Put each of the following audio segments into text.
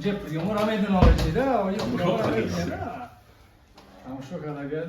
جب یومو را میدونم آرزیده و یه پولو را میدونم همشو کنگه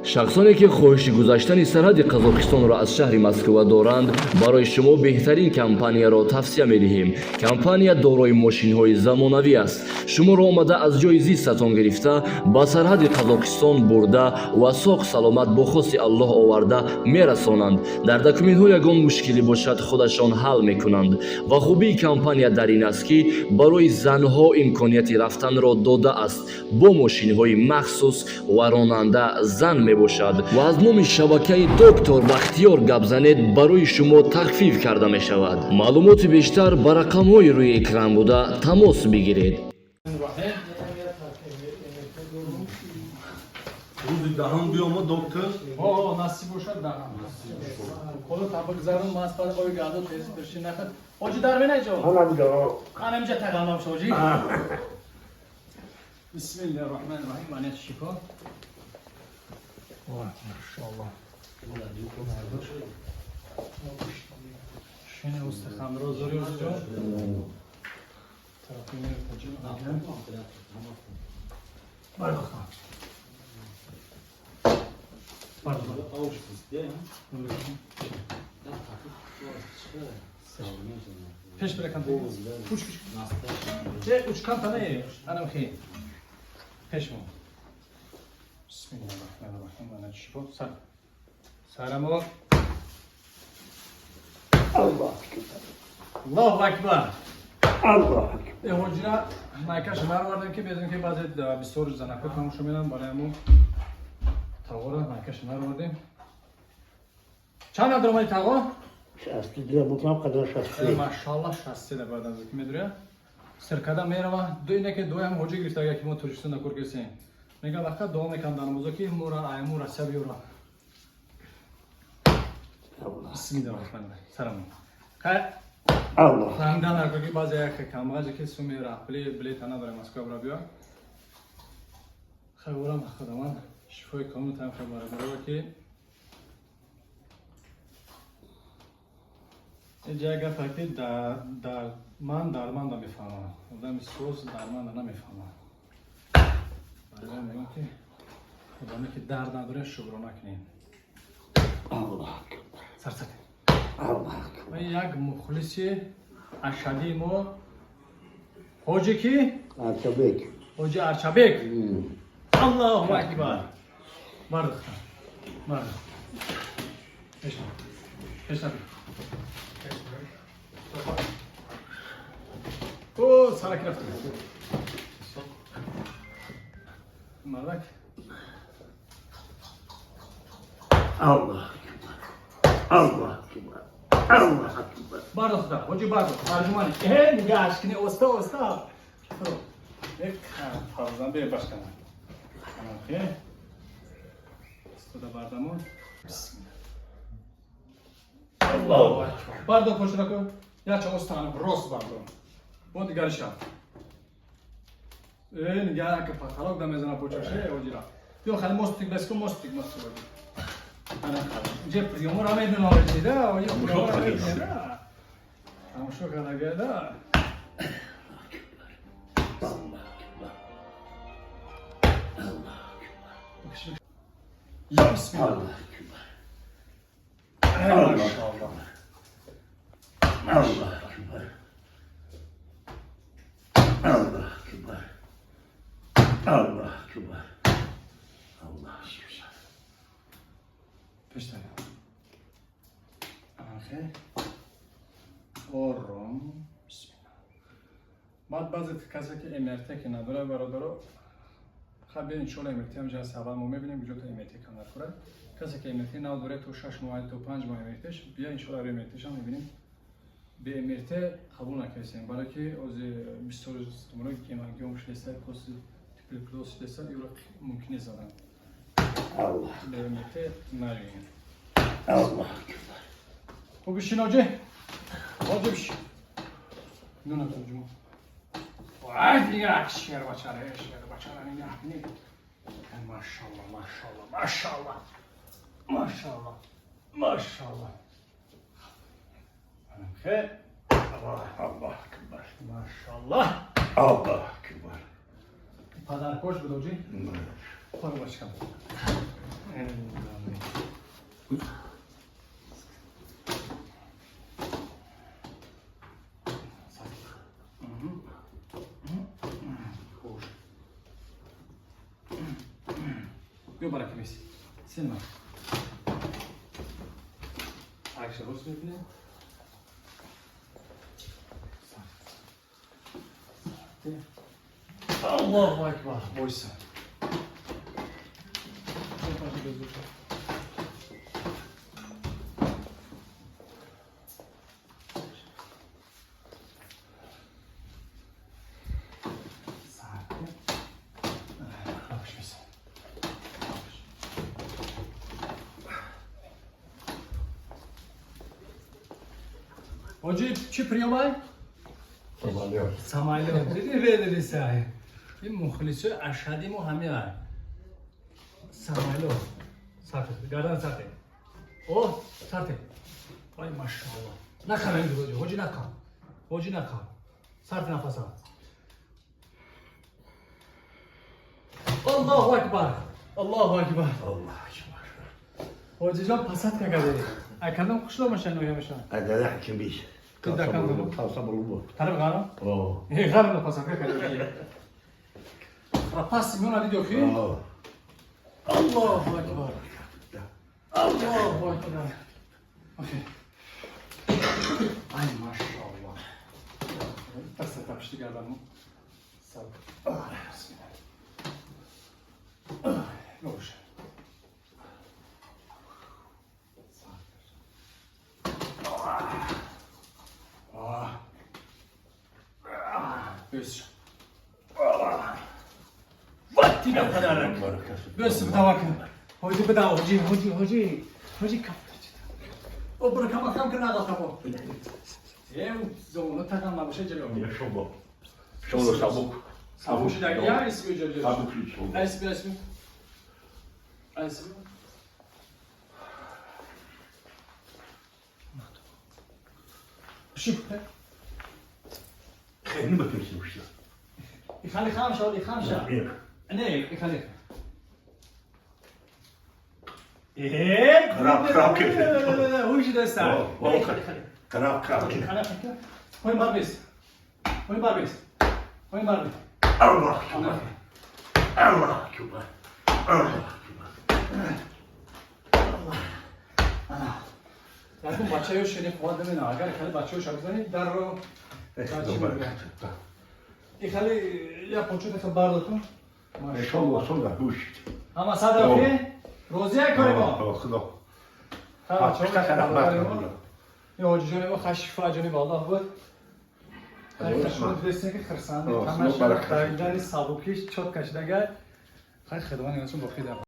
شخصانی که خواهش گذاشتن سرحد قزاقستان را از شهر مسکو دارند برای شما بهترین کمپانی را توصیه می‌دهیم. کمپانی دارای ماشین‌های زمانوی است. شما را آمده از جای زیستتان گرفته با سرحد قزاقستان برده و ساق سلامت با خواست الله آورده میرسانند. در دکومنت‌ها یگان مشکلی باشد خودشان حل می‌کنند و خوبی کمپانی در این است که برای زنها امکانیت رفتن را داده است. با ماشین‌های مخصوص و راننده زن باشد و از نام شبکه دکتر بختیار گپ زنید برای شما تخفیف کرده می شود. معلومات بیشتر بر رقم‌های روی اکران بوده تماس بگیرید. روزی دهم بیام دکتر. نصیب باشد دهم. خدا تبریک زارم ماست پر کوی گادو تیز بشین نخد. اوجی در بینه جو. خانم جا تقامم شوجی. بسم الله الرحمن الرحیم. معنی شفا. ماشاءالله. شنو استخوان رو زوری اونجا. طرفی میره تجربه. بله خان. پیش برکن. پوش. چه uçkan tanı? Hanım ki. Peş mi? Bismillahirrahmanirrahim. Bana şifa. Sar. Saramı. Allah Allahu Ekber. Allah Hocra Mayka şımar vardı ki bezin ki bazı bir soru zanakı konuşuyorlar bana mu tavura Mayka şımar vardı. Çana durmayı tavur? şahsi diye mutlaka kadar şahsi. Maşallah şahsi de bazen zikmediriyor. Sırkada merhaba. Duyne ki doyam hoca girifte ki mo turistun da kurkesin. Mega vakit doğum ekandanımızda ki mura aymura seviyorlar. Bismillahirrahmanirrahim. Salam. Kay. Allah. فهمیدن هر کی بعضی یک کامراجی که سومی رفلی بلیت انا داره مسکو برا بیا خیورم خداوند شفای کامل تام خبر برای که جایی فکر در من دا میفهمم آدم سوز درمان دا نمیفهمم برای میگم که خداوند که درد نداره شکر نکنین Allah. سرسک Allah. و یک مخلصی اشدی ما حاجی کی؟ Arçabek. حاجی ارچبک الله اکبر مرد خان مرد پیشم پیشم او سرک رفت مردک Allah. Allah. Allah. بارد خدا حاجی بارد ترجمانی نگه اشکنی استا یک حافظم به باش کنم خیلی استودا باردمون الله اکبر باردو پشت رکو یا چه استانم راست باردو بود دیگرش شد نگه که پتالوگ دم میزنم پوچشه حاجی را بیا خیلی مستیک بسکن مستیک بودی جب یومو را میدونم آرزیده و یه پولو را میدونم همشو کنگه ده یا بسم الله ماشاءالله Allah. Allah. Allah. Allah. پیشتر آخه آرام بسم الله بعد بعضی کسی که امرته که نداره برادرها خب ببین شغل امرتی هم جلسه اول ما میبینیم بجا تو امرتی کم نکنه کسی که امرتی نداره تو 6 ماه تو 5 ماه امرتیش بیا ان شاء الله امرتیش هم میبینیم به امرتی قبول نکردیم برای که از 20 روز استمرار که من گم شده کوس تیپ کلاس دست یورو ممکنه زدن Allah. به امرتی نریم Allah. خب بشین آجه آجه بشین نونه ترجمه وای دیگه شیر بچاره نگه نگه ماشاءالله ماشاءالله ماشاءالله ماشاءالله ماشاءالله خیلی الله اکبر. ماشاءالله. الله اکبر. پدرکش بود اوجی. برو باشم. بیا برای کمیسی. سلام. عکس روز می‌بینیم. الله اکبر. وایسا. Hoca çi priyomay? Samaylı. Dedi sahi. Bir muhlisi aşağıdı mı hamya? Samaylı. Sartı. Gardan sartı. O sartı. Ay maşallah. Ne kadar iyi hoca. Hoca ne kadar? Hoca ne kadar? Sartı nefes al. Allahu Ekber. Allahu Ekber. Allah akbar. Hoca can pasat kakade. Akadam kuşlamışan oynamışan. هذا يحكي بيش. كده كان خاصة بالوضوء. Tarif gana. اوه. غير اللي pasat kakade. Rapaz Simona diyor ki اوه. Allahu Ekber. Allahu Ekber. Okey. Ay maşallah. Terse tapıştı adamı. Sağ ol. Bismillah. Ne olur. Göz. Vakti ne kadar? Göz bir daha bakın. Hoca bir daha hoca kaptı. O bırak makam kına da kapı. Zonu takam bir şey geliyor. يا شباب. شغل صابوك. Sabuş da ya ismi geliyor. صابوك في شغل. Esmi. شوف خليني ما تمشيش. يخلي خامشة ولا خامشة؟ هيك. أنا يخلي. إيه؟ كراب كيف؟ لا هو شو ده الساعة؟ كراب كراب. أنا فكر. وين باربيس؟ وين باربيس؟ وين باربيس؟ الله اكبر. الله اكبر. الله اكبر. لكن بچه‌ها شدی فواد نمی‌دونم اگر خیلی بچه‌ها شب بزنید در رو این خیلی یا پوچو دست برداتون شغل صدق بوش. اما صدقی روزیه کاری ما خدا. یا حاجی ما خشیفه جانی والله بود خیلی خشمت رسیده که خرسنده همش در سابوکیش چوت کشیدگه خیلی خدمانی ازشون بخیده